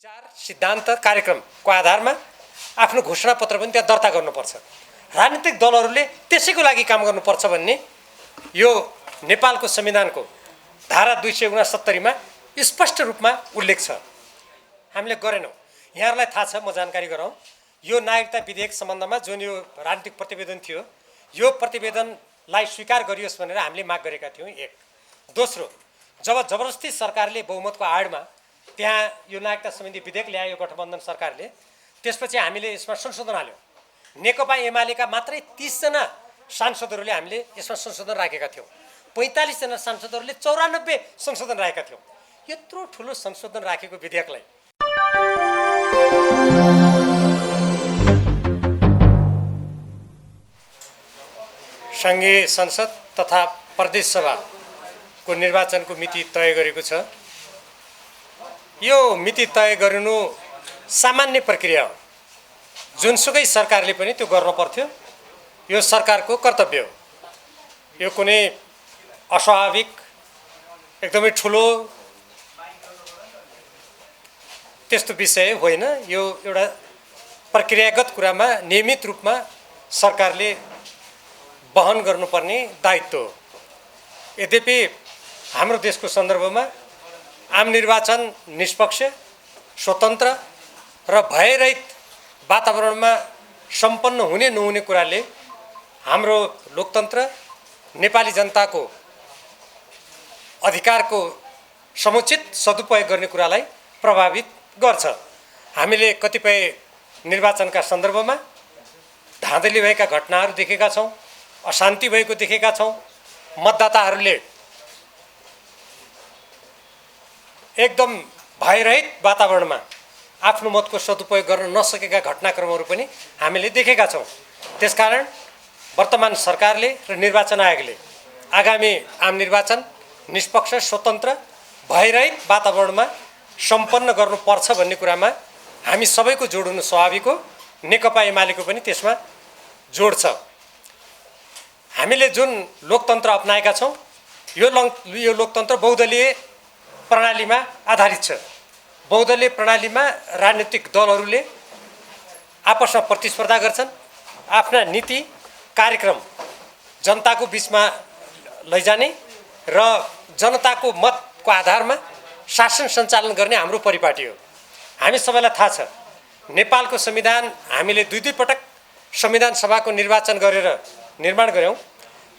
विचार सिद्धान्त कार्यक्रमको आधारमा आफ्नो घोषणापत्र पनि त्यहाँ दर्ता गर्नुपर्छ। राजनीतिक दलहरूले त्यसैको लागि काम गर्नुपर्छ भन्ने यो नेपालको संविधानको धारा 269 मा स्पष्ट रूपमा उल्लेख छ। हामीले गरेनौं। यहाँहरुलाई थाहा छ, म जानकारी गराउँ। यो नागरिकता विधेयक सम्बन्धमा जुन यो राजनीतिक प्रतिवेदन थियो, यो प्रतिवेदनलाई स्वीकार गरियोस् भनेर हामीले माग गरेका थियौं। एक। दोस्रो, जब जबरजस्ती सरकारले बहुमतको आडमा त्यहाँ यो नागरिकता सम्बन्धी विधेयक ल्यायो गठबन्धन सरकारले, त्यसपछि हामीले यसमा संशोधन हाल्यौं। नेकपा एमालेका मात्रै 30 जना सांसदहरूले हामीले यसमा संशोधन राखेका थियौं। 45 जना सांसदहरूले 94 संशोधन राखेका थियौं। यत्रो ठूलो संशोधन राखेको विधेयकलाई संघीय संसद तथा प्रदेश सभाको निर्वाचनको मिति तय गरेको छ। यो मिति तय गर्नु सामान्य प्रक्रिया हो। जुनसुकै सरकारले पनि त्यो गर्न पर्थ्यो। यो सरकारको कर्तव्य हो। यो कुनै अस्वाभाविक एकदमै ठुलो त्यस्तो विषय होइन। यो एउटा प्रक्रियागत कुरामा नियमित रूपमा सरकारले वहन गर्नुपर्ने दायित्व हो। यद्यपि हाम्रो देशको सन्दर्भमा आम निर्वाचन निष्पक्ष, स्वतन्त्र र भयरहित वातावरणमा सम्पन्न हुने नहुने कुराले हाम्रो लोकतन्त्र, नेपाली जनताको अधिकारको समुचित सदुपयोग गर्ने कुरालाई प्रभावित गर्छ। हामीले कतिपय निर्वाचनका सन्दर्भमा धाँधली भएका घटनाहरू देखेका छौं, अशान्ति भएको देखेका छौं। मतदाताहरूले एकदम भयरहित वातावरणमा आफ्नो मतको सदुपयोग गर्न नसकेका घटनाक्रमहरू पनि हामीले देखेका छौं। त्यसकारण वर्तमान सरकारले र निर्वाचन आयोगले आगामी आम निर्वाचन निष्पक्ष, स्वतन्त्र, भयरहित वातावरणमा सम्पन्न गर्नुपर्छ भन्ने कुरामा हामी सबैको जोड हुनु स्वाभाविक हो। नेकपा एमालेको पनि त्यसमा जोड छ। हामीले जुन लोकतन्त्र अपनाएका छौं, यो लोकतन्त्र बहुदलीय प्रणालीमा आधारित छ। बहुदलीय प्रणालीमा राजनीतिक दलहरूले आपसमा प्रतिस्पर्धा गर्छन्, आफ्ना नीति कार्यक्रम जनताको बीचमा लैजाने र जनताको मतको आधारमा शासन सञ्चालन गर्ने हाम्रो परिपाटी हो। हामी सबैलाई थाहा छ, नेपालको संविधान हामीले दुई पटक संविधान सभाको निर्वाचन गरेर निर्माण गर्यौं।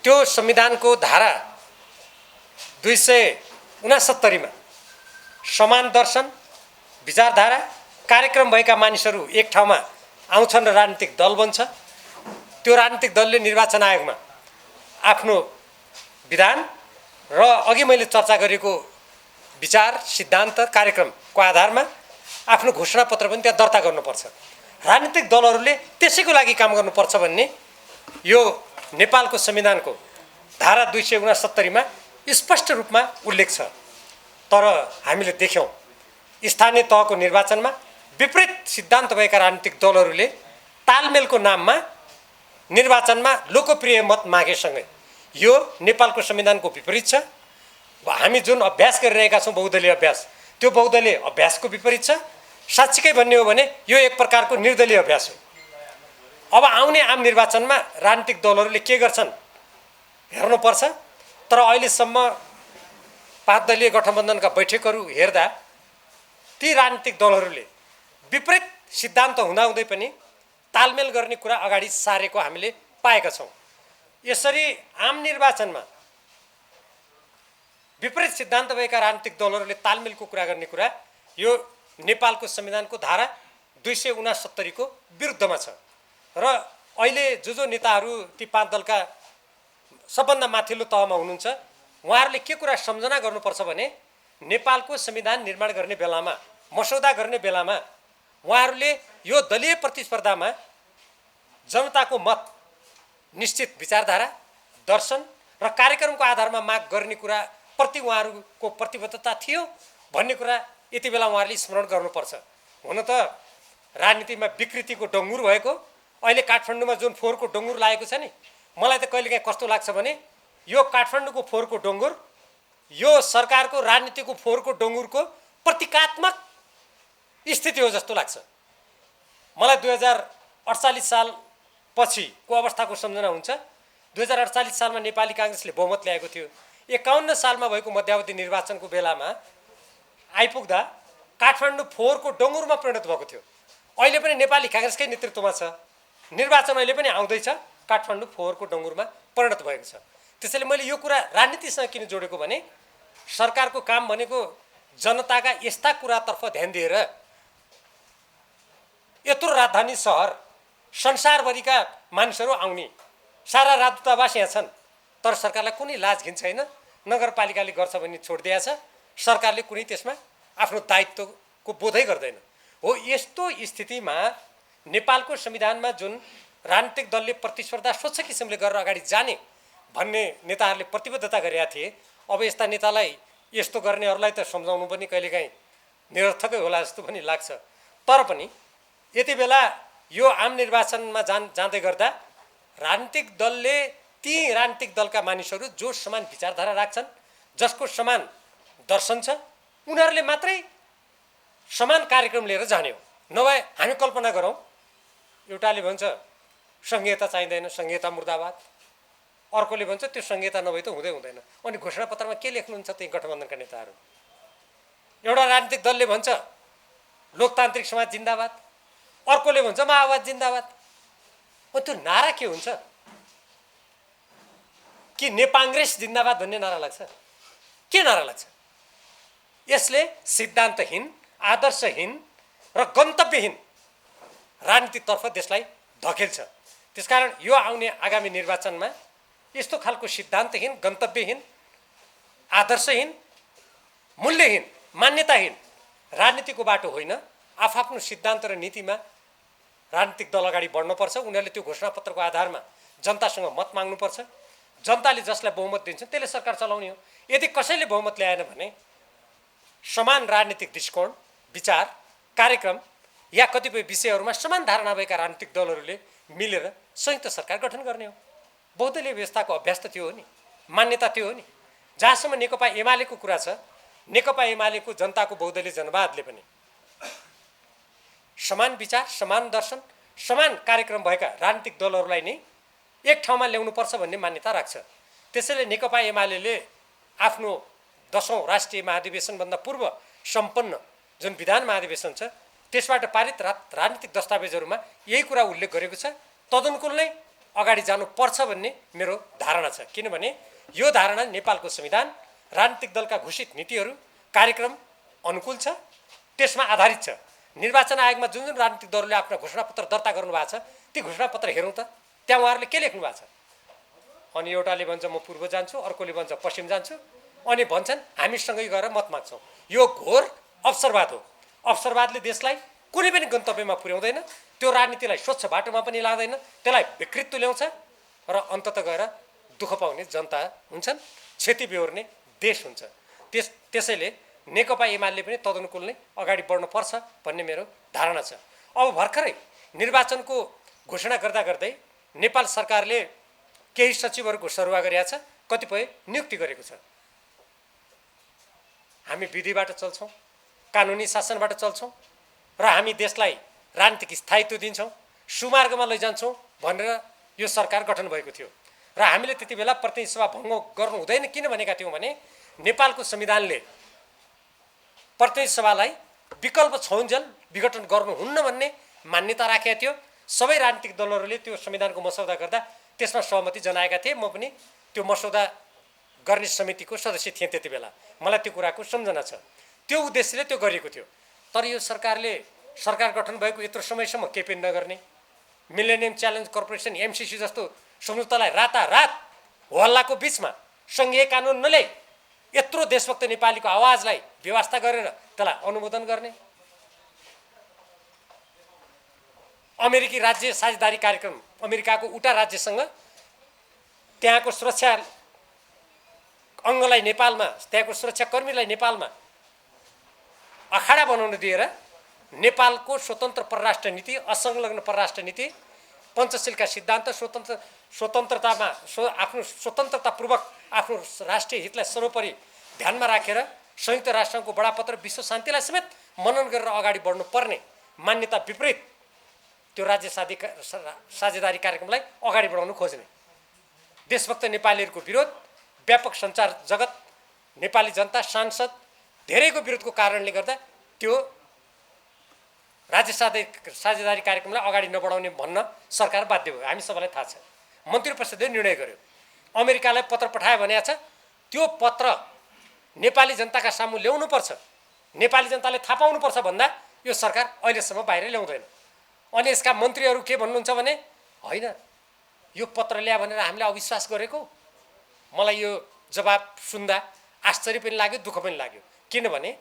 त्यो संविधानको धारा 269 मा समान दर्शन, विचारधारा, कार्यक्रम भएका मानिसहरू एक ठाउँमा आउँछन् र राजनीतिक दल बन्छ। त्यो राजनीतिक दलले निर्वाचन आयोगमा आफ्नो विधान र अघि मैले चर्चा गरेको विचार सिद्धान्त कार्यक्रमको आधारमा आफ्नो घोषणापत्र पनि त्यहाँ दर्ता गर्नुपर्छ। राजनीतिक दलहरूले त्यसैको लागि काम गर्नुपर्छ भन्ने यो नेपालको संविधानको धारा 269 मा स्पष्ट रूपमा उल्लेख छ। तर हामीले देख्यौं, स्थानीय तहको निर्वाचनमा विपरीत सिद्धान्त भएका राजनीतिक दलहरूले तालमेलको नाममा निर्वाचनमा लोकप्रिय मत मागेसँगै यो नेपालको संविधानको विपरीत छ। हामी जुन अभ्यास गरिरहेका छौं बहुदलीय अभ्यास, त्यो बहुदलीय अभ्यासको विपरीत छ। साच्चै भन्ने हो भने यो एक प्रकारको निर्दलीय अभ्यास हो। अब आउने आम निर्वाचनमा राजनीतिक दलहरूले के गर्छन् हेर्नुपर्छ। तर अहिलेसम्म 5 दलीय गठबन्धनका बैठकहरू हेर्दा ती राजनीतिक दलहरूले विपरीत सिद्धान्त हुँदाहुँदै पनि तालमेल गर्ने कुरा अगाडि सारेको हामीले पाएका छौं। यसरी आम निर्वाचनमा विपरीत सिद्धान्त भएका राजनीतिक दलहरूले तालमेलको कुरा गर्ने कुरा यो नेपालको संविधानको धारा 269 को विरुद्धमा छ। र अहिले जो नेताहरू ती 5 दलका सबभन्दा माथिल्लो तहमा हुनुहुन्छ, उहाँहरूले के कुरा सम्झना गर्नुपर्छ भने नेपालको संविधान निर्माण गर्ने बेलामा, मसौदा गर्ने बेलामा उहाँहरूले यो दलीय प्रतिस्पर्धामा जनताको मत, निश्चित विचारधारा, दर्शन र कार्यक्रमको आधारमा माग गर्ने कुरा प्रति उहाँहरूको प्रतिबद्धता थियो भन्ने कुरा यति बेला उहाँहरूले स्मरण गर्नुपर्छ। हुन त राजनीतिमा विकृतिको डङ्गुर भएको, अहिले काठमाडौँमा जुन फोहोरको डङ्गुर लागेको छ नि, मलाई त कहिलेकाहीँ कस्तो लाग्छ भने यो काठमाडौँको फोहोरको डङ्गुर यो सरकारको राजनीतिको फोहोरको डङ्गुरको प्रतीकात्मक स्थिति हो जस्तो लाग्छ मलाई। 2048 साल पछिको अवस्थाको सम्झना हुन्छ। 2048 सालमा नेपाली काङ्ग्रेसले बहुमत ल्याएको थियो। 51 सालमा भएको मध्यावधि निर्वाचनको बेलामा आइपुग्दा काठमाडौँ फोहोरको डङ्गुरमा परिणत भएको थियो। अहिले पनि नेपाली काङ्ग्रेसकै नेतृत्वमा छ। निर्वाचन अहिले पनि आउँदैछ, काठमाडौँ फोहोरको डङ्गुरमा परिणत भएको छ। त्यसैले मैले यो कुरा राजनीतिसँग किन जोडेको भने सरकारको काम भनेको जनताका यस्ता कुरातर्फ ध्यान दिएर यत्रो राजधानी सहर संसारभरिका मानिसहरू आउने, सारा राजदूतावास यहाँ छन्, तर सरकारलाई कुनै लाज घिन छैन। नगरपालिकाले गर्छ भने छोडिदिएको छ, सरकारले कुनै त्यसमा आफ्नो दायित्वको बोधै गर्दैन। हो, यस्तो स्थितिमा नेपालको संविधानमा जुन राजनीतिक दलले प्रतिस्पर्धा स्वच्छ किसिमले गरेर अगाडि जाने भन्ने नेताहरूले प्रतिबद्धता गरेका थिए। अब यस्ता नेतालाई यस्तो गर्नेहरूलाई त सम्झाउनु पनि कहिलेकाहीँ निरर्थकै होला जस्तो पनि लाग्छ। तर पनि यति बेला यो आम निर्वाचनमा जाँदै गर्दा राजनीतिक दलले ती राजनीतिक दलका मानिसहरू जो समान विचारधारा राख्छन्, जसको समान दर्शन छ, उनीहरूले मात्रै समान कार्यक्रम लिएर जाने हो। नभए हामी कल्पना गरौँ, एउटाले भन्छ संहिता चाहिँदैन, संहिता मुर्दाबाद, अर्कोले भन्छ त्यो संहिता नभए त हुँदै हुँदैन। अनि घोषणापत्रमा के लेख्नुहुन्छ त्यही गठबन्धनका नेताहरू? एउटा राजनीतिक दलले भन्छ लोकतान्त्रिक समाज जिन्दाबाद, अर्कोले भन्छ माओवाद जिन्दाबाद। अनि त्यो नारा के हुन्छ? कि नेपाङ्ग्रेस जिन्दाबाद भन्ने नारा लाग्छ? के नारा लाग्छ? यसले सिद्धान्तहीन, आदर्शहीन र गन्तव्यहीन राजनीतितर्फ देशलाई धकेल्छ। त्यसकारण यो आउने आगामी निर्वाचनमा यस्तो खालको सिद्धान्तहीन, गन्तव्यहीन, आदर्शहीन, मूल्यहीन, मान्यताहीन राजनीतिको बाटो होइन। आफ्नो सिद्धान्त र नीतिमा राजनीतिक दल अगाडि बढ्नुपर्छ। उनीहरूले त्यो घोषणापत्रको आधारमा जनतासँग मत माग्नुपर्छ। जनताले जसलाई बहुमत दिन्छ त्यसले सरकार चलाउने हो। यदि कसैले बहुमत ल्याएन भने समान राजनीतिक दृष्टिकोण, विचार, कार्यक्रम या कतिपय विषयहरूमा समान धारणा भएका राजनीतिक दलहरूले मिलेर संयुक्त सरकार गठन गर्ने हो। बहुदलीय व्यवस्थाको अभ्यास त त्यो हो नि, मान्यता त्यो हो नि। जहाँसम्म नेकपा एमालेको कुरा छ, नेकपा एमालेको जनताको बहुदलीय जनवादले पनि समान विचार, समान दर्शन, समान कार्यक्रम भएका राजनीतिक दलहरूलाई नै एक ठाउँमा ल्याउनुपर्छ भन्ने मान्यता राख्छ। त्यसैले नेकपा एमाले आफ्नो 10औं राष्ट्रिय महाधिवेशनभन्दा पूर्व सम्पन्न जुन विधान महाधिवेशन छ त्यसबाट पारित राजनीतिक दस्तावेजहरूमा यही कुरा उल्लेख गरेको छ। तदनुकूल नै अगाडि जानुपर्छ भन्ने मेरो धारणा छ। किनभने यो धारणा नेपालको संविधान, राजनीतिक दलका घोषित नीतिहरू, कार्यक्रम अनुकूल छ, त्यसमा आधारित छ। निर्वाचन आयोगमा जुन जुन राजनीतिक दलहरूले आफ्ना घोषणापत्र दर्ता गर्नुभएको छ ती घोषणापत्र हेरौँ त, त्यहाँ उहाँहरूले के लेख्नु भएको छ? अनि एउटाले भन्छ म पूर्व जान्छु, अर्कोले भन्छ पश्चिम जान्छु, अनि भन्छन् हामीसँगै गएर मत माग्छौँ। यो घोर अवसरवाद हो। अवसरवादले देशलाई कुनै पनि गन्तव्यमा पुर्याउँदैन, त्यो राजनीतिलाई स्वच्छ बाटोमा पनि लाँदैन, त्यसलाई विकृति ल्याउँछ र अन्ततः गएर दुःख पाउने जनता हुन्छन्, क्षति बेहोर्ने देश हुन्छ। त्यसैले नेकपा एमाले पनि तदनुकूल नै अगाडि बढ्नुपर्छ भन्ने मेरो धारणा छ। अब भर्खरै निर्वाचनको घोषणा गर्दा गर्दै नेपाल सरकारले केही सचिवहरूको सरुवा गरेको छ, कतिपय नियुक्ति गरेको छ। हामी विधिबाट चल्छौँ, कानुनी शासनबाट चल्छौँ र हामी देशलाई राजनीतिक स्थायित्व दिन्छौँ, सुमार्गमा लैजान्छौँ भनेर यो सरकार गठन भएको थियो। र हामीले त्यति बेला प्रतिनिधि सभा भङ्ग गर्नु हुँदैन किन भनेका थियौँ भने नेपालको संविधानले प्रतिनिधि सभालाई विकल्प छौन्जेल विघटन गर्नुहुन्न भन्ने मान्यता राखेका थियो। सबै राजनीतिक दलहरूले त्यो संविधानको मसौदा गर्दा त्यसमा सहमति जनाएका थिए। म पनि त्यो मसौदा गर्ने समितिको सदस्य थिएँ त्यति बेला, मलाई त्यो कुराको सम्झना छ। त्यो उद्देश्यले त्यो गरिएको थियो। तर यो सरकारले सरकार गठन भएको यत्रो समयसम्म केही पनि नगर्ने, मिलेनियम च्यालेन्ज कर्पोरेसन एमसिसी जस्तो सम्झौतालाई रातारात हल्लाको बिचमा सङ्घीय कानुन नल्याई यत्रो देशभक्त नेपालीको आवाजलाई व्यवस्था गरेर त्यसलाई अनुमोदन गर्ने, अमेरिकी राज्य साझेदारी कार्यक्रम, अमेरिकाको उटा राज्यसँग त्यहाँको सुरक्षा अङ्गलाई नेपालमा, त्यहाँको सुरक्षाकर्मीलाई नेपालमा अखाडा बनाउन दिएर नेपालको स्वतन्त्र परराष्ट्र नीति, असंलग्न परराष्ट्र नीति, पञ्चशीलका सिद्धान्त, स्वतन्त्रतामा आफ्नो स्वतन्त्रतापूर्वक आफ्नो राष्ट्रिय हितलाई सर्वोपरि ध्यानमा राखेर संयुक्त राष्ट्रको बडापत्र, विश्व शान्तिलाई समेत मनन गरेर अगाडि बढ्नु पर्ने मान्यता विपरीत त्यो राज्य साझेदारी कार्यक्रमलाई अगाडि बढाउन खोज्ने देशभक्त नेपालीहरूको विरोध, व्यापक सञ्चार जगत, नेपाली जनता, सांसद धेरैको विरोधको कारणले गर्दा त्यो राज्य साझेदारी कार्यक्रमलाई अगाडि नबढाउने भन्न सरकार बाध्य भयो। हामी सबैलाई थाहा छ। मन्त्री परिषदले निर्णय गर्यो, अमेरिकालाई पत्र पठायो भनेको छ, त्यो पत्र नेपाली जनताका सामु ल्याउनुपर्छ, नेपाली जनताले थाहा पाउनुपर्छ भन्दा यो सरकार अहिलेसम्म बाहिर ल्याउँदैन। अनि यसका मन्त्रीहरू के भन्नुहुन्छ भने होइन यो पत्र ल्या भनेर हामीले अविश्वास गरेको। मलाई यो जवाब सुन्दा आश्चर्य पनि लाग्यो, दुःख पनि लाग्यो। किनभने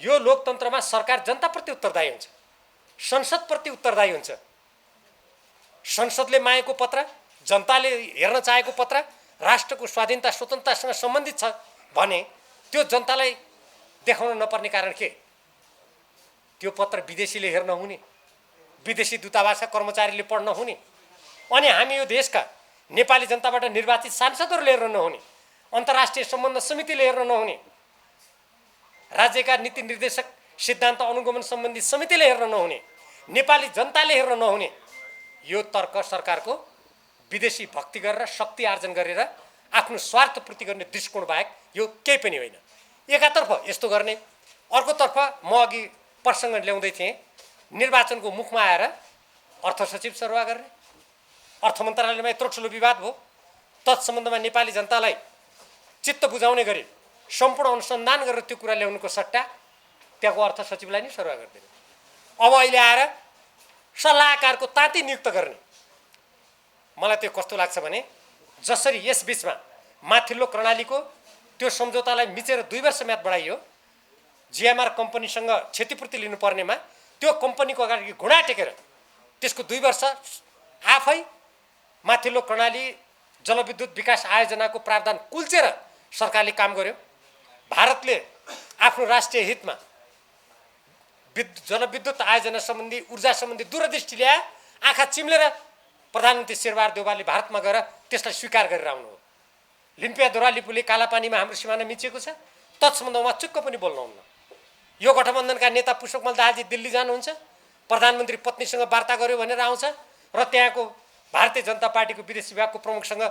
यो लोकतन्त्रमा सरकार जनताप्रति उत्तरदायी हुन्छ, संसदप्रति उत्तरदायी हुन्छ। संसदले मागेको पत्र, जनताले हेर्न चाहेको पत्र राष्ट्रको स्वाधीनता स्वतन्त्रतासँग सम्बन्धित छ भने त्यो जनतालाई देखाउन नपर्ने कारण के? त्यो पत्र विदेशीले हेर्न हुने, विदेशी दूतावासका कर्मचारीले पढ्न हुने, अनि हामी यो देशका नेपाली जनताबाट निर्वाचित सांसदहरूले हेर्न नहुने, अन्तर्राष्ट्रिय सम्बन्ध समितिले हेर्न नहुने, राज्यका नीति निर्देशक सिद्धान्त अनुगमन सम्बन्धी समितिले हेर्न नहुने, नेपाली जनताले हेर्न नहुने यो तर्क सरकारको विदेशी भक्ति गरेर शक्ति आर्जन गरेर आफ्नो स्वार्थ पूर्ति गर्ने दृष्टिकोण बाहेक यो केही पनि होइन। एकातर्फ यस्तो गर्ने, अर्कोतर्फ म अघि प्रसङ्ग ल्याउँदै थिएँ, निर्वाचनको मुखमा आएर अर्थ सचिव सरुवा गर्ने, अर्थ मन्त्रालयमा यत्रो ठुलो विवाद भयो, तत्सम्बन्धमा नेपाली जनतालाई चित्त बुझाउने गरी सम्पूर्ण अनुसन्धान गरेर त्यो कुरा ल्याउनुको सट्टा त्यहाँको अर्थ सचिवलाई नै सरुवा गरिदिनु। अब अहिले आएर सल्लाहकारको ताती नियुक्त गर्ने। मलाई त्यो कस्तो लाग्छ भने जसरी यस बीचमा माथिल्लो कर्णालीको त्यो सम्झौतालाई मिचेर 2 वर्ष म्याद बढाइयो, जिएमआर कम्पनीसँग क्षतिपूर्ति लिनुपर्नेमा त्यो कम्पनीको अगाडि घुँडा टेकेर त्यसको 2 वर्ष आफै माथिल्लो कर्णाली जलविद्युत विकास आयोजनाको प्रावधान कुल्चेर सरकारले काम गर्यो। भारतले आफ्नो राष्ट्रिय हितमा जलविद्युत आयोजना सम्बन्धी, ऊर्जा सम्बन्धी दूरदृष्टि ल्याए, आँखा चिम्लेर प्रधानमन्त्री शेरबहादुर देउवाले भारतमा गएर त्यसलाई स्वीकार गरेर आउनु हो। लिम्पिया लिपुले कालापानीमा हाम्रो सिमाना मिचिएको छ, तत्सम्बन्धमा चुक्क पनि बोल्नुहुन्न। यो गठबन्धनका नेता पुष्पकमल दाहालजी दिल्ली जानुहुन्छ, प्रधानमन्त्री पत्नीसँग वार्ता गर्यो भनेर आउँछ र त्यहाँको भारतीय जनता पार्टीको विदेश विभागको प्रमुखसँग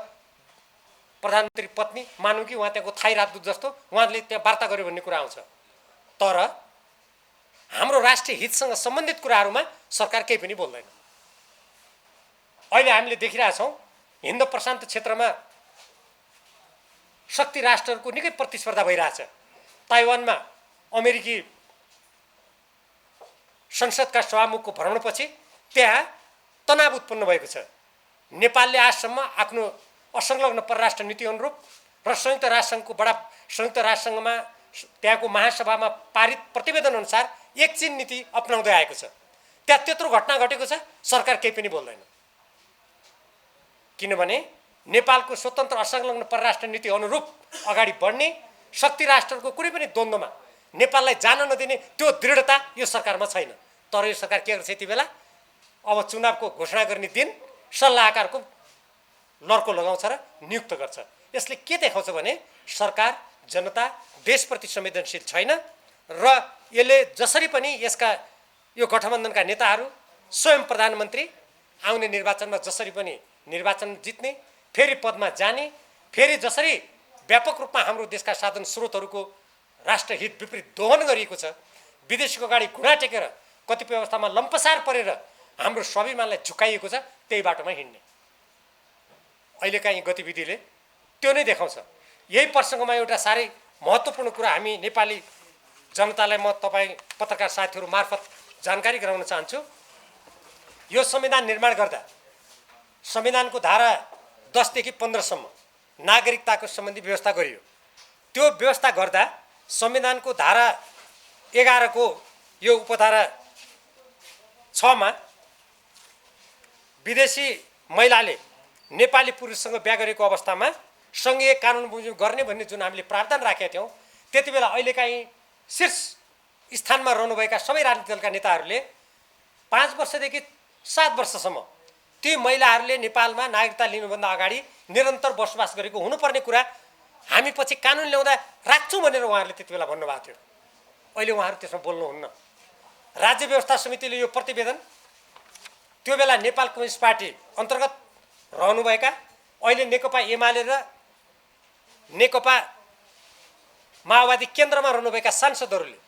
प्रधानमन्त्री पत्नी मानौँ कि उहाँ त्यहाँको थाई राजदूत जस्तो उहाँले त्यहाँ वार्ता गर्यो भन्ने कुरा आउँछ। तर हाम्रो राष्ट्रिय हितसँग सम्बन्धित कुराहरूमा सरकार केही पनि बोल्दैन। अहिले हामीले देखिरहेछौँ हिन्द प्रशान्त क्षेत्रमा शक्ति राष्ट्रहरूको निकै प्रतिस्पर्धा भइरहेछ। ताइवानमा अमेरिकी संसदका सभामुखको भ्रमणपछि त्यहाँ तनाव उत्पन्न भएको छ। नेपालले आजसम्म आफ्नो असंलग्न परराष्ट्र नीति अनुरूप र संयुक्त राष्ट्रसङ्घमा त्यहाँको महासभामा पारित प्रतिवेदन अनुसार एकचिन नीति अपनाउँदै आएको छ। त्यहाँ त्यत्रो घटना घटेको छ, सरकार केही पनि बोल्दैन। किनभने नेपालको स्वतन्त्र असंलग्न परराष्ट्र नीति अनुरूप अगाडि बढ्ने, शक्ति राष्ट्रको कुनै पनि द्वन्द्वमा नेपाललाई जान नदिने त्यो दृढता यो सरकारमा छैन। तर यो सरकार के गर्छ यति बेला? अब चुनावको घोषणा गर्ने दिन सल्लाहकारको लर्को लगाउँछ र नियुक्त गर्छ। यसले के देखाउँछ भने सरकार, जनता, देशप्रति संवेदनशील छैन र यसले जसरी पनि यसका यो गठबन्धनका नेताहरू स्वयं प्रधानमन्त्री आउने निर्वाचनमा जसरी पनि निर्वाचन जित्ने, फेरि पदमा जाने, फेरि जसरी व्यापक रूपमा हाम्रो देशका साधन स्रोतहरूको राष्ट्रहित विपरीत दोहन गरिएको छ, विदेशीको अगाडि घुँडा टेकेर कतिपय अवस्थामा लम्पसार परेर हाम्रो स्वाभिमानलाई झुकाइएको छ, त्यही बाटोमा हिँड्ने अहिलेका यी गतिविधिले त्यो नै देखाउँछ। यही प्रसङ्गमा एउटा साह्रै महत्त्वपूर्ण कुरा हामी नेपाली जनतालाई म तपाईँ पत्रकार साथीहरू मार्फत जानकारी गराउन चाहन्छु। यो संविधान निर्माण गर्दा संविधानको धारा 10 देखि 15 सम्म नागरिकताको सम्बन्धी व्यवस्था गरियो। त्यो व्यवस्था गर्दा संविधानको धारा 11 को यो उपधारा 6 मा विदेशी महिलाले नेपाली पुरुषसँग बिहा गरेको अवस्थामा सङ्घीय कानुन बमोजिम गर्ने भन्ने जुन हामीले प्रावधान राखेका थियौँ, त्यति बेला अहिलेका यी शीर्ष स्थानमा रहनुभएका सबै राजनीतिक दलका नेताहरूले 5 वर्षदेखि 7 वर्षसम्म ती महिलाहरूले नेपालमा नागरिकता लिनुभन्दा अगाडि निरन्तर बसोबास गरेको हुनुपर्ने कुरा हामी पछि कानुन ल्याउँदा राख्छौँ भनेर उहाँहरूले त्यति बेला भन्नुभएको थियो। अहिले उहाँहरू त्यसमा बोल्नुहुन्न। राज्य व्यवस्था समितिले यो प्रतिवेदन त्यो बेला नेपाल कम्युनिस्ट पार्टी अन्तर्गत रहनुभएका अहिले नेकपा एमाले र नेकपा माओवादी केन्द्रमा रहनुभएका सांसदहरूले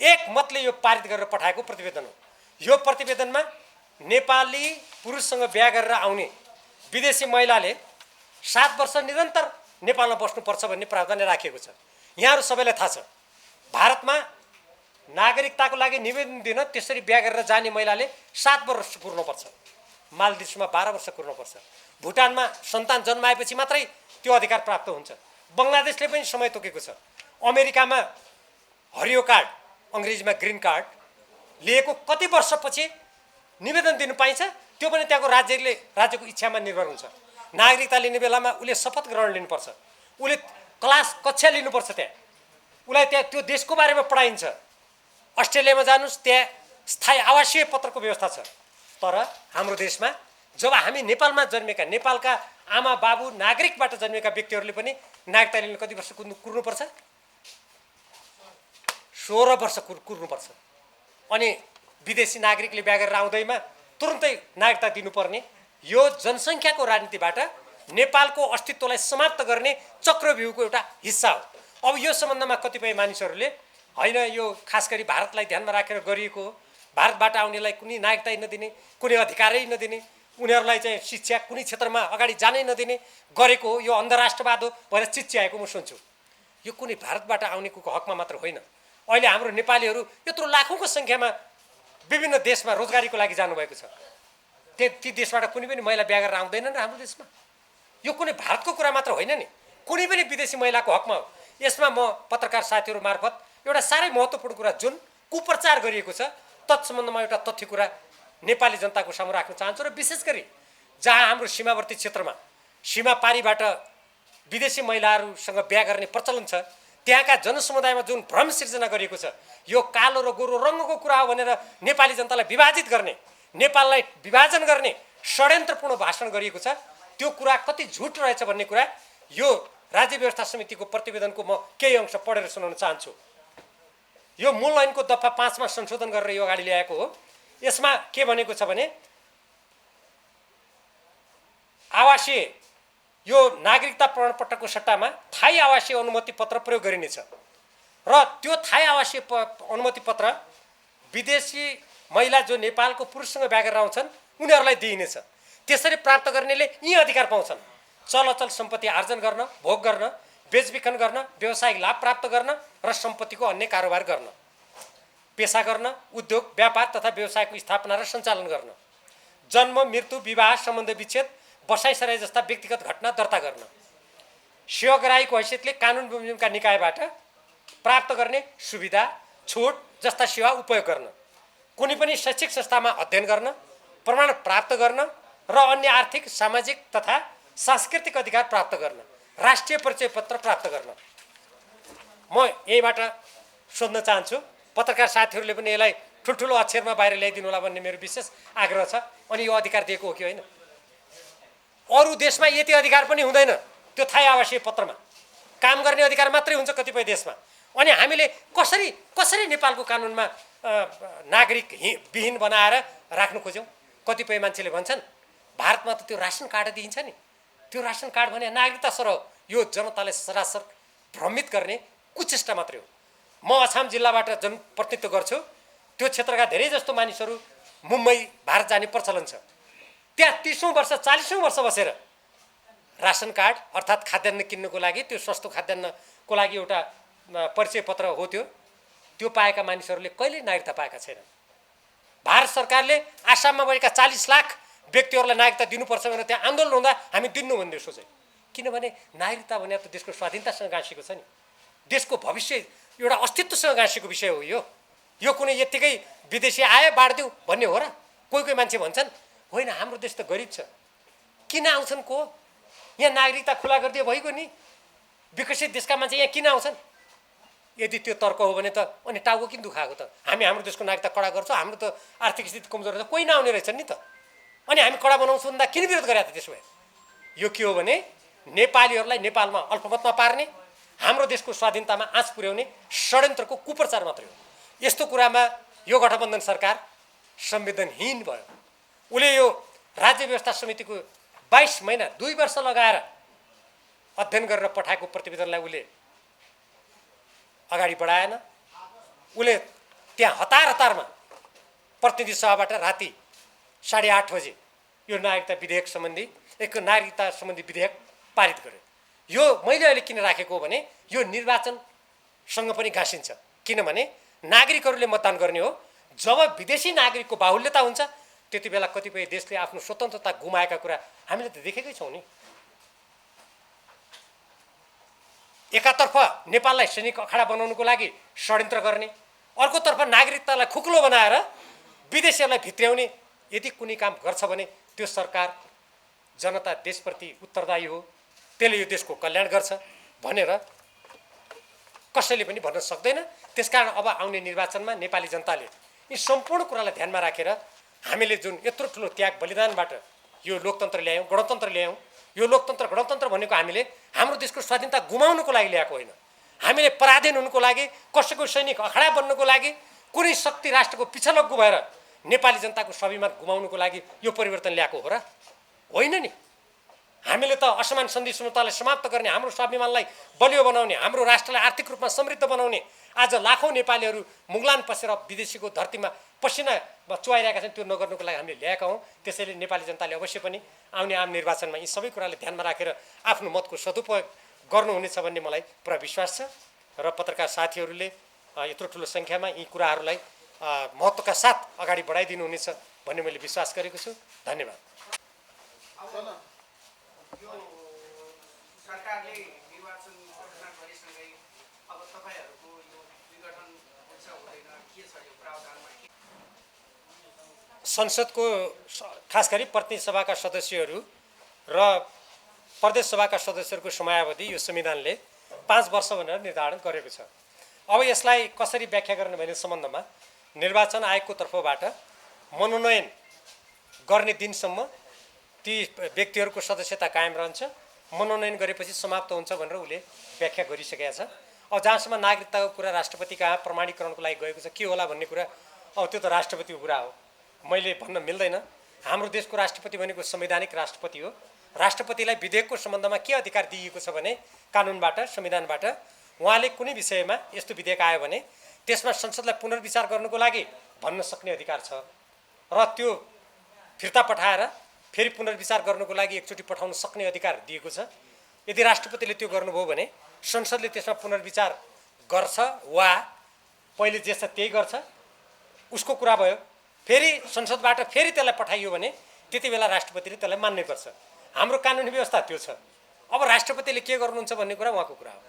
एकमतले यो पारित गरेर पठाएको प्रतिवेदन हो। यो प्रतिवेदनमा नेपाली पुरुषसँग बिहा गरेर आउने विदेशी महिलाले 7 वर्ष निरन्तर नेपालमा बस्नुपर्छ भन्ने प्रावधान राखिएको छ। यहाँहरू सबैलाई थाहा छ, भारतमा नागरिकताको लागि निवेदन दिन त्यसरी बिहा गरेर जाने महिलाले 7 वर्ष कुर्नुपर्छ, मालदिप्समा 12 वर्ष कुर्नुपर्छ, भुटानमा सन्तान जन्माएपछि मात्रै त्यो अधिकार प्राप्त हुन्छ, बङ्गलादेशले पनि समय तोकेको छ, अमेरिकामा हरियो कार्ड अङ्ग्रेजीमा ग्रिन कार्ड लिएको कति वर्षपछि निवेदन दिनु पाइन्छ, त्यो पनि त्यहाँको राज्यको इच्छामा निर्भर हुन्छ। नागरिकता लिने बेलामा उसले शपथ ग्रहण लिनुपर्छ, उसले कक्षा लिनुपर्छ, त्यहाँ उसलाई त्यहाँ त्यो देशको बारेमा पढाइन्छ। अस्ट्रेलियामा जानुस्, त्यहाँ स्थायी आवासीय पत्रको व्यवस्था छ। तर हाम्रो देशमा जब हामी नेपालमा जन्मेका नेपालका आमा बाबु नागरिकबाट जन्मेका व्यक्तिहरूले पनि नागरिकता लिन कति वर्ष कुर्नुपर्छ? 16 वर्ष कुर्नुपर्छ। अनि विदेशी नागरिकले बिहा गरेर आउँदैमा तुरुन्तै नागरिकता दिनुपर्ने यो जनसङ्ख्याको राजनीतिबाट नेपालको अस्तित्वलाई समाप्त गर्ने चक्रव्यूहको एउटा हिस्सा हो। अब यो सम्बन्धमा कतिपय मानिसहरूले होइन यो खास गरी भारतलाई ध्यानमा राखेर गरिएको हो, भारतबाट आउनेलाई कुनै नागरिकता नदिने, कुनै अधिकारै नदिने, उनीहरूलाई चाहिँ शिक्षा कुनै क्षेत्रमा अगाडि जानै नदिने गरेको हो, यो अन्धराष्ट्रवाद हो भनेर चिच्याएको म सुन्छु। यो कुनै भारतबाट आउनेको हकमा मात्र होइन। अहिले हाम्रो नेपालीहरू यत्रो लाखौँको सङ्ख्यामा विभिन्न देशमा रोजगारीको लागि जानुभएको छ। ती देशबाट कुनै पनि महिला बिहा गरेर आउँदैनन् हाम्रो देशमा। यो कुनै भारतको कुरा मात्र होइन नि, कुनै पनि विदेशी महिलाको हकमा हो। यसमा म पत्रकार साथीहरू मार्फत एउटा साह्रै महत्त्वपूर्ण कुरा जुन कुप्रचार गरिएको छ तत्सम्बन्धमा एउटा तथ्य कुरा नेपाली जनताको सामु राख्न चाहन्छु। र विशेष गरी जहाँ हाम्रो सीमावर्ती क्षेत्रमा सीमा पारीबाट विदेशी महिलाहरूसँग बिहा गर्ने प्रचलन छ त्यहाँका जनसमुदायमा जुन भ्रम सिर्जना गरिएको छ, यो कालो र गोरो रङ्गको कुरा हो भनेर नेपाली जनतालाई विभाजित गर्ने, नेपाललाई विभाजन गर्ने षड्यन्त्रपूर्ण भाषण गरिएको छ, त्यो कुरा कति झुट रहेछ भन्ने कुरा यो राज्य व्यवस्था समितिको प्रतिवेदनको म केही अंश पढेर सुनाउन चाहन्छु। यो मूल ऐनको दफा 5 मा संशोधन गरेर यो अगाडि ल्याएको हो। यसमा के भनेको छ भने आवासीय यो नागरिकता प्रमाणपत्रको सट्टामा थाई आवासीय अनुमति पत्र प्रयोग गरिनेछ र त्यो थाई आवासीय अनुमति पत्र विदेशी महिला जो नेपालको पुरुषसँग बिहा गरेर आउँछन् उनीहरूलाई दिइनेछ। त्यसरी प्राप्त गर्नेले यी अधिकार पाउँछन्: चलअचल सम्पत्ति आर्जन गर्न, भोग गर्न, बेचबिखन गर्न, व्यावसायिक लाभ प्राप्त गर्न र सम्पत्तिको अन्य कारोबार गर्न, पेशा गर्न, उद्योग व्यापार तथा व्यवसायको स्थापना र सञ्चालन गर्न, जन्म मृत्यु विवाह सम्बन्ध विच्छेद बसाइसराई जस्ता व्यक्तिगत घटना दर्ता गर्न, सेवाग्राहीको हैसियतले कानुन बमोजिमका निकायबाट प्राप्त गर्ने सुविधा छुट जस्ता सेवा उपयोग गर्न, कुनै पनि शैक्षिक संस्थामा अध्ययन गर्न, प्रमाण प्राप्त गर्न र अन्य आर्थिक सामाजिक तथा सांस्कृतिक अधिकार प्राप्त गर्न, राष्ट्रिय परिचय पत्र प्राप्त गर्न। म यहीबाट सोध्न चाहन्छु, पत्रकार साथीहरूले पनि यसलाई ठुल्ठुलो अक्षरमा बाहिर ल्याइदिनु होला भन्ने मेरो विशेष आग्रह छ। अनि यो अधिकार दिएको हो कि होइन? अरू देशमा यति अधिकार पनि हुँदैन। त्यो थाई आवासीय पत्रमा काम गर्ने अधिकार मात्रै हुन्छ कतिपय देशमा। अनि हामीले कसरी नेपालको कानुनमा नागरिक विहीन बनाएर राख्न खोज्यौँ? कतिपय मान्छेले भन्छन् भारतमा त त्यो रासन कार्ड दिइन्छ नि, त्यो रासन कार्ड भने नागरिकता सरह। यो जनतालाई सरासर भ्रमित गर्ने कुचेष्टा मात्रै हो। म अछाम जिल्लाबाट जनप्रतिनिधित्व गर्छु। त्यो क्षेत्रका धेरै जस्तो मानिसहरू मुम्बई भारत जाने प्रचलन छ। त्यहाँ 30औं वर्ष 40औं वर्ष बसेर रासन कार्ड अर्थात् खाद्यान्न किन्नको लागि, त्यो सस्तो खाद्यान्नको लागि एउटा परिचय पत्र हो, त्यो पाएका मानिसहरूले कहिल्यै नागरिकता पाएका छैनन्। भारत सरकारले आसाममा भएका 40 लाख व्यक्तिहरूलाई नागरिकता दिनुपर्छ भनेर त्यहाँ आन्दोलन हुँदा हामी दिन्नु भन्ने सोचे। किनभने नागरिकता भने त देशको स्वाधीनतासँग गाँसेको छ नि, देशको भविष्य एउटा अस्तित्वसँग गाँसेको विषय हो। यो कुनै यत्तिकै विदेशी आए बाँडिदिउँ भन्ने हो र? कोही मान्छे भन्छन् होइन हाम्रो देश त गरिब छ, किन आउँछन् को? यहाँ नागरिकता खुला गरिदियो भइगयो नि, विकसित देशका मान्छे यहाँ किन आउँछन्? यदि त्यो तर्क हो भने त अनि टाउको किन दुखाएको त? हाम्रो देशको नागरिकता कडा गर्छौँ, हाम्रो त आर्थिक स्थिति कमजोर छ, कोही नआउने रहेछन् नि त। अनि हामी कडा बनाउँछौँ भन्दा किन विरोध गरे त? त्यसो भए यो के हो भने नेपालीहरूलाई नेपालमा अल्पमतमा पार्ने, हाम्रो देशको स्वाधीनतामा आँच पुर्याउने षड्यन्त्रको कुप्रचार मात्रै हो। यस्तो कुरामा यो गठबन्धन सरकार संवेदनहीन भयो। उसले यो राज्य व्यवस्था समितिको 22 महिना 2 वर्ष लगाएर अध्ययन गरेर पठाएको प्रतिवेदनलाई उसले अगाडि बढाएन। उसले त्यहाँ हतारमा प्रतिनिधि सभाबाट राति 8:30 बजे यो नागरिकता विधेयक सम्बन्धी नागरिकता सम्बन्धी विधेयक पारित गर्यो। यो मैले अहिले किन राखेको हो भने यो निर्वाचनसँग पनि गाँसिन्छ। किनभने नागरिकहरूले मतदान गर्ने हो। जब विदेशी नागरिकको बाहुल्यता हुन्छ त्यति बेला कतिपय देशले आफ्नो स्वतन्त्रता गुमाएका कुरा हामीले त देखेकै छौँ नि। एकातर्फ नेपाललाई सैनिक अखाडा बनाउनुको लागि षड्यन्त्र गर्ने, अर्कोतर्फ नागरिकतालाई खुकुलो बनाएर विदेशीहरूलाई भित्र्याउने यदि कुनै काम गर्छ भने त्यो सरकार जनता देशप्रति उत्तरदायी हो, त्यसले यो देशको कल्याण गर्छ भनेर कसैले पनि भन्न सक्दैन। त्यसकारण अब आउने निर्वाचनमा नेपाली जनताले यी सम्पूर्ण कुरालाई ध्यानमा राखेर हामीले जुन यत्रो ठुलो त्याग बलिदानबाट यो लोकतन्त्र ल्यायौँ, गणतन्त्र ल्यायौँ। यो लोकतन्त्र गणतन्त्र भनेको हामीले हाम्रो देशको स्वाधीनता गुमाउनुको लागि ल्याएको होइन। हामीले पराधीन हुनुको लागि, कसैको सैनिक अखाडा बन्नुको लागि, कुनै शक्ति राष्ट्रको पिछलग्गु भएर नेपाली जनताको स्वाभिमान गुमाउनुको लागि यो परिवर्तन ल्याएको हो र होइन नि। हामीले त असमान सन्धि समझौतालाई समाप्त गर्ने, हाम्रो स्वाभिमानलाई बलियो बनाउने, हाम्रो राष्ट्रलाई आर्थिक रूपमा समृद्ध बनाउने आज लाखौँ नेपालीहरू मुगलान पसेर विदेशीको धरतीमा पसिना चुहाइरहेका छन्, त्यो नगर्नुको लागि हामीले ल्याएका हौँ। त्यसैले नेपाली जनताले अवश्य पनि आउने आम निर्वाचनमा यी सबै कुरालाई ध्यानमा राखेर आफ्नो मतको सदुपयोग गर्नुहुनेछ भन्ने मलाई पुरा विश्वास छ र पत्रकार साथीहरूले यत्रो ठुलो सङ्ख्यामा यी कुराहरूलाई महत्त्वका साथ अगाडि बढाइदिनुहुनेछ भन्ने मैले विश्वास गरेको छु। धन्यवाद। सरकारले निर्वाचन घोषणा गरेसँगै अब तपाईहरुको यो विघटन हुन्छ हुँदैन के छ यो प्रावधानमा? संसदको खास गरी प्रतिनिधि सभाका सदस्यहरू र प्रदेश सभाका सदस्यहरूको समयावधि यो संविधानले 5 वर्ष भनेर निर्धारण गरेको छ। अब यसलाई कसरी व्याख्या गर्ने भन्ने सम्बन्धमा निर्वाचन आयोगको तर्फबाट मनोनयन गर्ने दिनसम्म ती व्यक्तिहरूको सदस्यता कायम रहन्छ, मनोनयन गरेपछि समाप्त हुन्छ भनेर उसले व्याख्या गरिसकेका छ। अब जहाँसम्म नागरिकताको कुरा राष्ट्रपति कहाँ प्रमाणीकरणको लागि गएको छ के होला भन्ने कुरा अब त्यो त राष्ट्रपतिको कुरा हो, मैले भन्न मिल्दैन। हाम्रो देशको राष्ट्रपति भनेको संवैधानिक राष्ट्रपति हो। राष्ट्रपतिलाई विधेयकको सम्बन्धमा के अधिकार दिइएको छ भने कानुनबाट, संविधानबाट उहाँले कुनै विषयमा यस्तो विधेयक आयो भने त्यसमा संसदलाई पुनर्विचार गर्नुको लागि भन्न सक्ने अधिकार छ र त्यो फिर्ता पठाएर फेरि पुनर्विचार गर्नुको लागि एकचोटि पठाउन सक्ने अधिकार दिएको छ। यदि राष्ट्रपतिले त्यो गर्नुभयो भने संसदले त्यसमा पुनर्विचार गर्छ वा पहिले जे छ त्यही गर्छ, उसको कुरा भयो। फेरि संसदबाट फेरि त्यसलाई पठाइयो भने त्यति बेला राष्ट्रपतिले त्यसलाई मान्नै पर्छ। हाम्रो कानुनी व्यवस्था त्यो छ। अब राष्ट्रपतिले के गर्नुहुन्छ भन्ने कुरा उहाँको कुरा हो।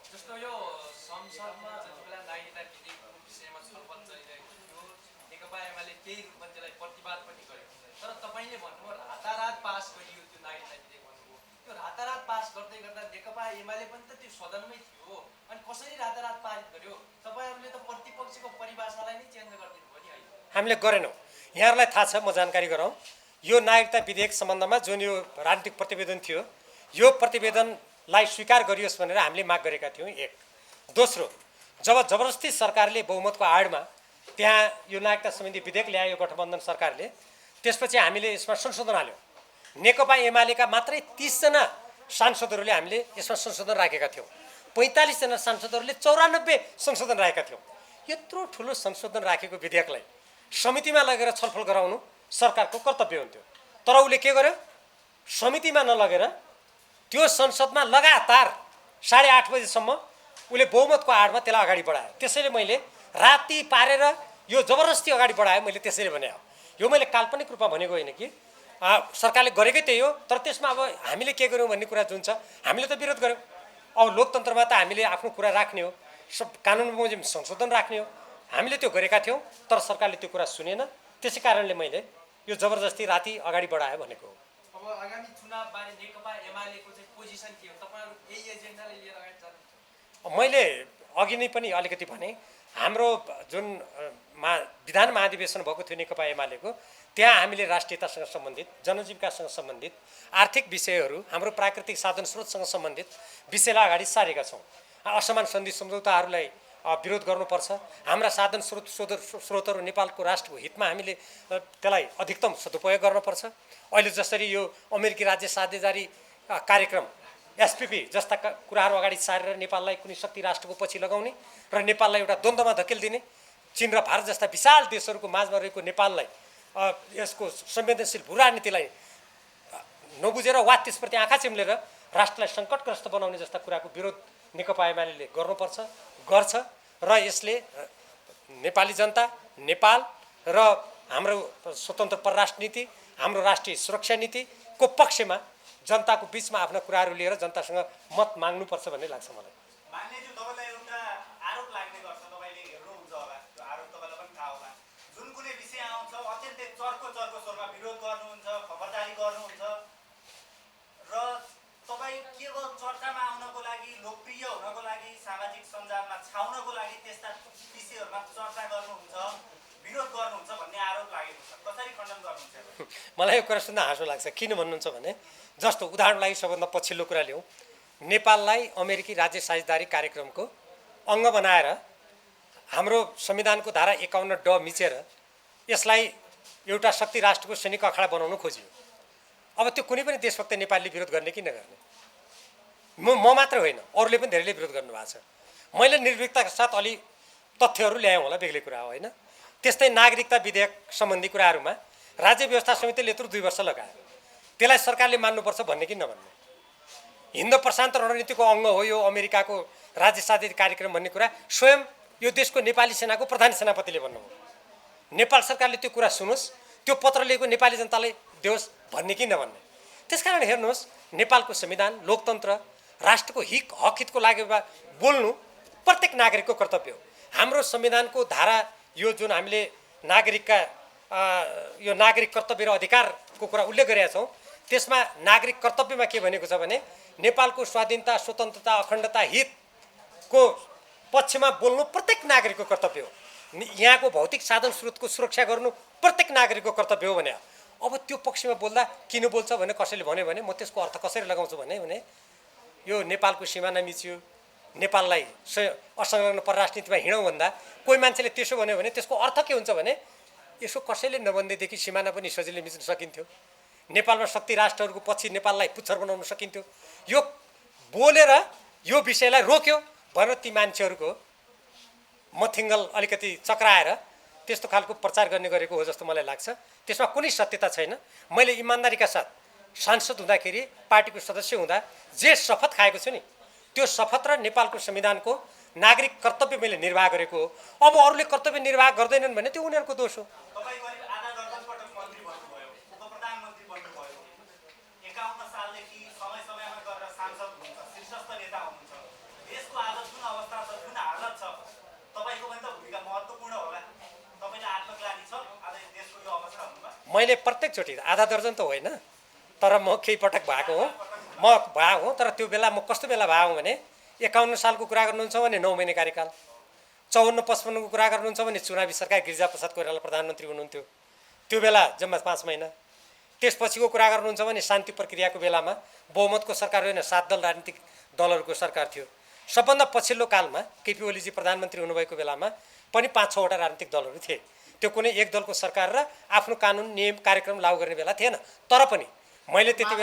जस्तो यो संसदमा जतिबेला नागरिकता विधेयकको विषयमा छलफल चलिरहेको थियो, नेकपा एमाले केही रूपमा त्यसलाई प्रतिवाद पनि गर्यो। तर तपाईले भन्नुभयो रातारात पास गरियो त्यो नागरिकता विधेयक भन्नुभयो। त्यो रातारात पास गर्दै गर्दा नेकपा एमाले पनि त त्यो सदनमै थियो, अनि कसरी रातारात पारित गर्यो? तपाईहरुले त प्रतिपक्षको परिभाषालाई नै चेन्ज गरिदिनु भयो नि अहिले। हामीले गरेनौँ। यहाँहरूलाई थाहा छ, म जानकारी गराउँ। यो नागरिकता विधेयक सम्बन्धमा जुन यो राजनीतिक प्रतिवेदन थियो, यो प्रतिवेदनलाई स्वीकार गरियोस् भनेर हामीले माग गरेका थियौँ। एक। दोस्रो, जब जबरजस्ती सरकारले बहुमतको आडमा त्यहाँ यो नागरिकता सम्बन्धी विधेयक ल्यायो गठबन्धन सरकारले, त्यसपछि हामीले यसमा संशोधन हाल्यौँ। नेकपा एमालेका मात्रै 30 जना सांसदहरूले हामीले यसमा संशोधन राखेका थियौँ। 45 जना सांसदहरूले 94 संशोधन राखेका थियौँ। यत्रो ठुलो संशोधन राखेको विधेयकलाई समितिमा लगेर छलफल गराउनु सरकारको कर्तव्य हुन्थ्यो। तर उसले के गर्यो? समितिमा नलगेर त्यो संसदमा लगातार 8:30 बजेसम्म उसले बहुमतको आडमा त्यसलाई अगाडि बढायो। त्यसैले मैले राति पारेर यो जबरजस्ती अगाडि बढायो, मैले त्यसैले भने हो। यो मैले काल्पनिक रूपमा भनेको होइन कि सरकारले गरेकै त्यही हो। तर त्यसमा अब हामीले के गर्यौँ भन्ने कुरा जुन छ, हामीले त विरोध गर्यौँ। अब लोकतन्त्रमा त हामीले आफ्नो कुरा राख्ने हो, कानुन बमोजिम संशोधन राख्ने हो। हामीले त्यो गरेका थियौँ, तर सरकारले त्यो कुरा सुनेन। त्यसै कारणले मैले यो जबरजस्ती राति अगाडि बढायो भनेको हो। अब आगामी चुनावबारे नेकपा एमालेको चाहिँ पोजिसन के हो? तपाईहरु यही एजेन्डाले लिएर अगाडि जानुहुन्छ? मैले अघि नै पनि अलिकति भने हाम्रो जुन विधान महाधिवेशन भएको थियो नेकपा एमालेको, त्यहाँ हामीले राष्ट्रियतासँग सम्बन्धित, जनजीविकासँग सम्बन्धित, आर्थिक विषयहरू, हाम्रो प्राकृतिक साधन स्रोतसँग सम्बन्धित विषयलाई अगाडि सारेका छौँ। असमान सन्धि सम्झौताहरूलाई विरोध गर्नुपर्छ। हाम्रा साधन स्रोतहरू नेपालको राष्ट्रको हितमा हामीले त्यसलाई अधिकतम सदुपयोग गर्नुपर्छ। अहिले जसरी यो अमेरिकी राज्य साझेदारी कार्यक्रम एसपिपी जस्ता कुराहरू अगाडि सारेर नेपाललाई कुनै शक्ति राष्ट्रको पछि लगाउने र नेपाललाई एउटा द्वन्द्वमा धकेलिदिने, चीन र भारत जस्ता विशाल देशहरूको माझमा रहेको नेपाललाई यसको संवेदनशील भू राजनीतिलाई नबुझेर वा त्यसप्रति आँखा चिम्लेर राष्ट्रलाई सङ्कटग्रस्त बनाउने जस्ता कुराको विरोध नेकपा एमाले गर्नुपर्छ, गर्छ र यसले नेपाली जनता, नेपाल र हाम्रो स्वतन्त्र परराष्ट्र नीति, हाम्रो राष्ट्रिय सुरक्षा नीतिको पक्षमा जनताको बिचमा आफ्ना कुराहरू लिएर जनतासँग मत माग्नुपर्छ भन्ने लाग्छ मलाई। मान्यज्यू, तपाईँलाई एउटा आरोप लाग्ने गर्छ, तपाईँले हेर्नुहुन्छ होला, त्यो आरोप तपाईँलाई पनि थाहा होला। जुन कुनै विषय आउँछ अत्यन्तै चर्को स्वरमा विरोध गर्नुहुन्छ, खबरदारी गर्नुहुन्छ र तपाईँ केवल चर्चामा आउनको लागि, लोकप्रिय हुनको लागि, सामाजिक सञ्जालमा छाउनको लागि त्यस्ता विषयहरूमा चर्चा गर्नुहुन्छ, विरोध गर्नुहुन्छ भन्ने आरोप लागेको छ। कसरी खण्डन गर्नुहुन्छ? मलाई यो कुरा सुन्दा हाँसो लाग्छ। किन भन्नुहुन्छ भने जस्तो उदाहरण लागि सबभन्दा पछिल्लो कुरा लिउँ, नेपाललाई अमेरिकी राज्य साझेदारी कार्यक्रमको अङ्ग बनाएर हाम्रो संविधानको धारा 51 ड मिचेर यसलाई एउटा शक्ति राष्ट्रको सैनिक अखाडा बनाउन खोजियो। अब त्यो कुनै पनि देशभक्त नेपालले विरोध गर्ने कि नगर्ने? म मात्र होइन, अरूले पनि धेरैले विरोध गर्नुभएको छ। मैले निर्भीकताका साथ अलि तथ्यहरू ल्याएँ होला, बेग्लै कुरा हो होइन। त्यस्तै नागरिकता विधेयक सम्बन्धी कुराहरूमा राज्य व्यवस्था समितिले यत्रो 2 वर्ष लगायो। त्यसलाई सरकारले मान्नुपर्छ भन्ने कि नभन्ने? हिन्द प्रशान्त रणनीतिको अङ्ग हो यो अमेरिकाको राज्य साझेदारी कार्यक्रम भन्ने कुरा स्वयं यो देशको नेपाली सेनाको प्रधान सेनापतिले भन्नुभयो। नेपाल सरकारले त्यो कुरा सुनोस्, त्यो पत्र लिएको नेपाली जनतालाई देओस् भन्ने कि नभन्ने? त्यसकारण हेर्नुहोस्, नेपालको संविधान, लोकतन्त्र, राष्ट्रको हक हितको लागि बोल्नु प्रत्येक नागरिकको कर्तव्य हो। हाम्रो संविधानको धारा यो जुन हामीले नागरिकका यो नागरिक कर्तव्य र अधिकारको कुरा उल्लेख गरेका छौँ, त्यसमा नागरिक कर्तव्यमा के भनेको छ भने नेपालको स्वाधीनता, स्वतन्त्रता, अखण्डता, हितको पक्षमा बोल्नु प्रत्येक नागरिकको कर्तव्य हो। यहाँको भौतिक साधन स्रोतको सुरक्षा गर्नु प्रत्येक नागरिकको कर्तव्य हो भने अब त्यो पक्षमा बोल्दा किन बोल्छ भने कसैले भन्यो भने म त्यसको अर्थ कसरी लगाउँछु भने यो नेपालको सिमाना मिच्यो, नेपाललाई असंलग्न परराष्ट्र नीतिमा हिँडौँ भन्दा कोही मान्छेले त्यसो भन्यो भने त्यसको अर्थ के हुन्छ भने यसो कसैले नभन्दैदेखि सिमाना पनि सजिलै मिच्न सकिन्थ्यो, नेपालमा शक्ति राष्ट्रहरूको पछि नेपाललाई पुच्छर बनाउन सकिन्थ्यो। यो बोलेर यो विषयलाई रोक्यो भनेर ती मान्छेहरूको मथिङ्गल अलिकति चक्राएर त्यस्तो खालको प्रचार गर्ने गरेको हो जस्तो मलाई लाग्छ। त्यसमा कुनै सत्यता छैन। मैले इमान्दारीका साथ सांसद हुँदाखेरि, पार्टीको सदस्य हुँदा जे शपथ खाएको छु नि, त्यो शपथ र नेपालको संविधानको नागरिक कर्तव्य मैले निर्वाह गरेको हो। अब अरूले कर्तव्य निर्वाह गर्दैनन् भने त्यो उनीहरूको दोष हो। तपाईँ करिब आधा दर्जन पटक मन्त्री बन्नुभयो, उपप्रधानमन्त्री बन्नुभयो, 51 सालदेखि समय समयमा गरेर सांसद हुनुहुन्छ, शीर्षस्थ नेता हुनुहुन्छ। देशको आज जुन अवस्था छ, जुन हालत छ, तपाईँको पनि त भूमिका महत्त्वपूर्ण होला। तपाईँलाई आत्मग्लानी छ आज देशको यो अवस्थाहरूमा? मैले प्रत्येकचोटि आधा दर्जन त होइन, तर म केही पटक भएको हो, म भएको हो। तर त्यो बेला म कस्तो बेला भएको भने 51 सालको कुरा गर्नुहुन्छ भने 9 महिने कार्यकाल, 54-55 को कुरा गर्नुहुन्छ भने चुनावी सरकार गिरिजाप्रसाद कोइराला प्रधानमन्त्री हुनुहुन्थ्यो, त्यो बेला जम्मा 5 महिना। त्यसपछिको कुरा गर्नुहुन्छ भने शान्ति प्रक्रियाको बेलामा बहुमतको सरकार होइन, 7 दल राजनीतिक दलहरूको सरकार थियो। सबभन्दा पछिल्लो कालमा केपी ओलीजी प्रधानमन्त्री हुनुभएको बेलामा पनि 5-6 वटा राजनीतिक दलहरू थिए। त्यो कुनै एक दलको सरकार र आफ्नो कानुन नियम कार्यक्रम लागू गर्ने बेला थिएन। तर पनि मैले त्यति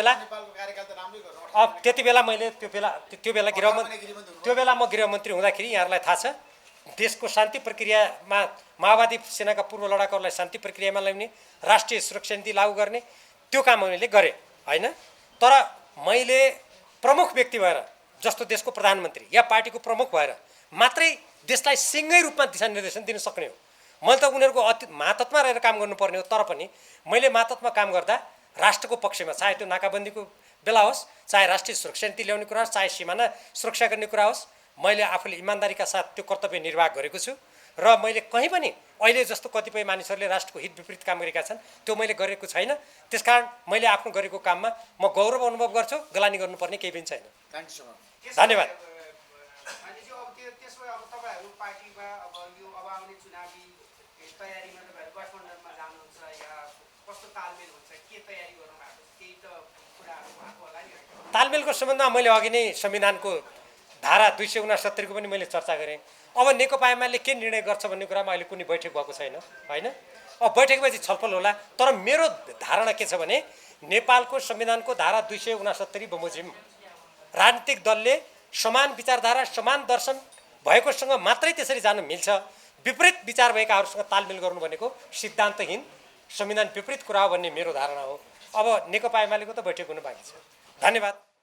बेला मैले त्यो बेला म गृहमन्त्री हुँदाखेरि यहाँहरूलाई थाहा छ, देशको शान्ति प्रक्रियामा माओवादी सेनाका पूर्व लडाकुहरूलाई शान्ति प्रक्रियामा ल्याउने, राष्ट्रिय सुरक्षा नीति लागू गर्ने त्यो काम मैले गरेँ होइन। तर मैले प्रमुख व्यक्ति भएर, जस्तो देशको प्रधानमन्त्री या पार्टीको प्रमुख भएर मात्रै देशलाई सिङ्गै रूपमा दिशानिर्देशन दिन सक्ने हो। मैले त उनीहरूको मातहतमा रहेर काम गर्नुपर्ने हो। तर पनि मैले मातहतमा काम गर्दा राष्ट्रको पक्षमा, चाहे त्यो नाकाबन्दीको बेला होस्, चाहे राष्ट्रिय सुरक्षा नीति ल्याउने कुरा होस्, चाहे सिमाना सुरक्षा गर्ने कुरा होस्, मैले आफूले इमान्दारीका साथ त्यो कर्तव्य निर्वाह गरेको छु। र मैले कहीँ पनि अहिले जस्तो कतिपय मानिसहरूले राष्ट्रको हित विपरीत काम गरेका छन् त्यो मैले गरेको छैन। त्यसकारण मैले आफ्नो गरेको काममा म गौरव अनुभव गर्छु, गलानी गर्नुपर्ने केही पनि छैन। धन्यवाद। तालमेलको सम्बन्धमा मैले अघि नै संविधानको धारा 269 को पनि मैले चर्चा गरेँ। अब नेकपा एमाले के निर्णय गर्छ भन्ने कुरामा अहिले कुनै बैठक भएको छैन हैन। अब बैठकपछि छलफल होला। तर मेरो धारणा के छ भने नेपालको संविधानको धारा 269 बमोजिम राजनीतिक दलले समान विचारधारा समान दर्शन भएकोसँग मात्रै त्यसरी जान मिल्छ। विपरीत विचार भएकाहरूसँग तालमेल गर्नु भनेको सिद्धान्तहीन संविधान विपरीत कुरा हो भन्ने मेरो धारणा हो। अब नेकपा एमालेको त बैठक हुनु बाँकी छ। धन्यवाद।